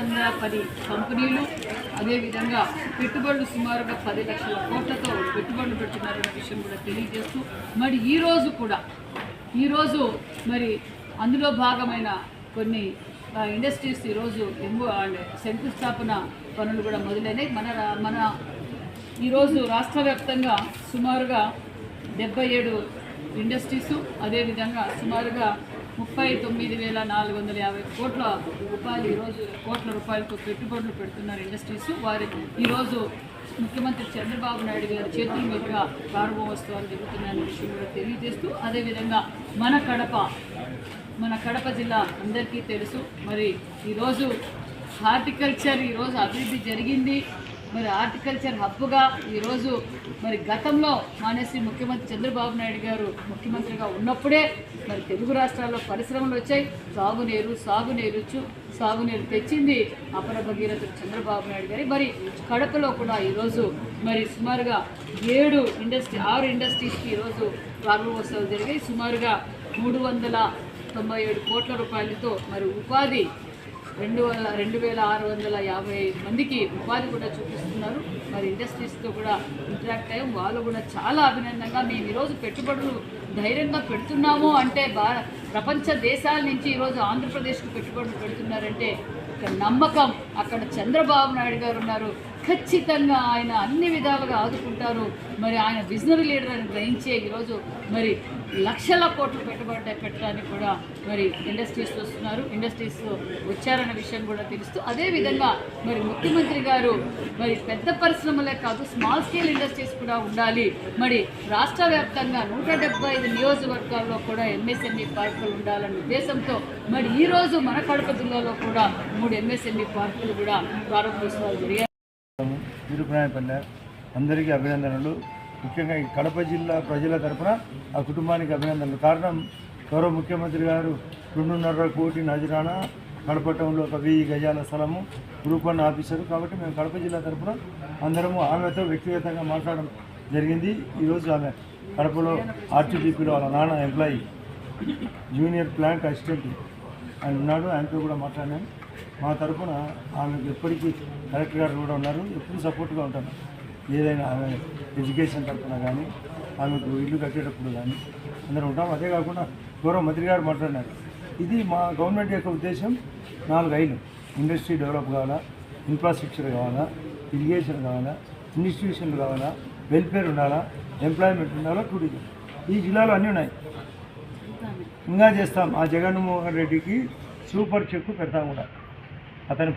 510 కంపెనీలు అదేవిధంగా పెట్టుబడులు సుమారుగా 10 లక్షల కోట్లతో పెట్టుబడులు పెడుతున్నారనే విషయం కూడా తెలియజేస్తూ మరి ఈరోజు మరి అందులో భాగమైన కొన్ని ఇండస్ట్రీస్ ఈరోజు శంకుస్థాపన పనులు కూడా మొదలైనవి. మన ఈరోజు రాష్ట్ర వ్యాప్తంగా సుమారుగా 77 ఇండస్ట్రీసు అదేవిధంగా సుమారుగా 39,450 కోట్ల రూపాయలు ఈరోజు కోట్ల రూపాయలతో పెట్టుబడులు పెడుతున్నారు ఇండస్ట్రీస్. వారి ఈరోజు ముఖ్యమంత్రి చంద్రబాబు నాయుడు గారి చేతుల మీదుగా ప్రారంభోత్సవాలు జరుగుతున్నాయనే విషయం కూడా తెలియజేస్తూ అదేవిధంగా మన కడప జిల్లా అందరికీ తెలుసు. మరి ఈరోజు హార్టికల్చర్ ఈరోజు అభివృద్ధి జరిగింది. మరి హార్టికల్చర్ హబ్గా ఈరోజు మరి గతంలో మానేసి ముఖ్యమంత్రి చంద్రబాబు నాయుడు గారు ముఖ్యమంత్రిగా ఉన్నప్పుడే మరి తెలుగు రాష్ట్రాల్లో పరిశ్రమలు వచ్చాయి. సాగునీరు తెచ్చింది అపర భగీరథుడు చంద్రబాబు నాయుడు గారి. మరి కడపలో కూడా ఈరోజు మరి సుమారుగా 6 ఇండస్ట్రీస్కి ఈరోజు ప్రారంభోత్సవాలు జరిగాయి. సుమారుగా 397 కోట్ల రూపాయలతో మరి ఉపాధి 2,650 మందికి ఉపాధి కూడా చూపిస్తున్నారు. మరి ఇండస్ట్రీస్తో కూడా ఇంటరాక్ట్ అయ్యాం. వాళ్ళు కూడా చాలా అభినందంగా మేము ఈరోజు పెట్టుబడులు ధైర్యంగా పెడుతున్నాము అంటే ప్రపంచ దేశాల నుంచి ఈరోజు ఆంధ్రప్రదేశ్కు పెట్టుబడులు పెడుతున్నారంటే ఒక నమ్మకం. అక్కడ చంద్రబాబు నాయుడు గారు ఉన్నారు. ఖచ్చితంగా ఆయన అన్ని విధాలుగా ఆదుకుంటారు. మరి ఆయన విజనరీ లీడర్ అని గ్రహించే ఈరోజు మరి లక్షల కోట్లు పెట్టడానికి కూడా మరి ఇండస్ట్రీస్ వస్తున్నారు. ఇండస్ట్రీస్ వచ్చారన్న విషయం కూడా తెలుస్తూ అదేవిధంగా మరి ముఖ్యమంత్రి గారు మరి పెద్ద పరిశ్రమలే కాదు స్మాల్ స్కేల్ ఇండస్ట్రీస్ కూడా ఉండాలి. మరి రాష్ట్ర వ్యాప్తంగా 175 నియోజకవర్గాల్లో కూడా ఎంఎస్ఎంఈ పార్కులు ఉండాలన్న ఉద్దేశంతో మరి ఈరోజు మన కడప జిల్లాలో కూడా 3 ఎంఎస్ఎంఈ పార్కులు కూడా ప్రారంభోత్సవాలు జరిగాయి. తిరుపతిపల్లె అందరికీ అభినందనలు. ముఖ్యంగా ఈ కడప జిల్లా ప్రజల తరఫున ఆ కుటుంబానికి అభినందనలు. కారణం గౌరవ ముఖ్యమంత్రి గారు 2.5 కోటి నజరానా, కడప టౌన్లో ఒక 1000 గజాల స్థలము, గ్రూప్ 1 ఆఫీసరు. కాబట్టి మేము కడప జిల్లా తరఫున అందరము ఆమెతో వ్యక్తిగతంగా మాట్లాడడం జరిగింది. ఈరోజు ఆమె కడపలో ఆర్టీడీపీలో వాళ్ళ నాన్న ఎంప్లాయీ జూనియర్ ప్లాంట్ అసిస్టెంట్ ఆయన ఉన్నాడు. ఆయనతో కూడా మాట్లాడినాను. మా తరఫున ఆమెకు ఎప్పటికీ కలెక్టర్ గారు కూడా ఉన్నారు. ఎప్పుడు సపోర్ట్గా ఉంటాను. ఏదైనా ఆమె ఎడ్యుకేషన్ తరఫున కానీ ఆమెకు ఇల్లు కట్టేటప్పుడు కానీ అందరూ ఉంటాం. అదే కాకుండా గౌరవ మంత్రి గారు మాట్లాడినారు. ఇది మా గవర్నమెంట్ యొక్క ఉద్దేశం. 4 ఐలు ఇండస్ట్రీ డెవలప్ కావాలా, ఇన్ఫ్రాస్ట్రక్చర్ కావాలా, ఇరిగేషన్ కావాలా, ఇన్స్టిట్యూషన్లు కావాలా, వెల్ఫేర్ ఉండాలా, ఎంప్లాయ్మెంట్ ఉండాలా, టూరిజం. ఈ జిల్లాలో అన్నీ ఉన్నాయి. ఇంకా చేస్తాం. ఆ జగన్మోహన్ రెడ్డికి సూపర్ చెక్ పెడతాం కూడా. అతని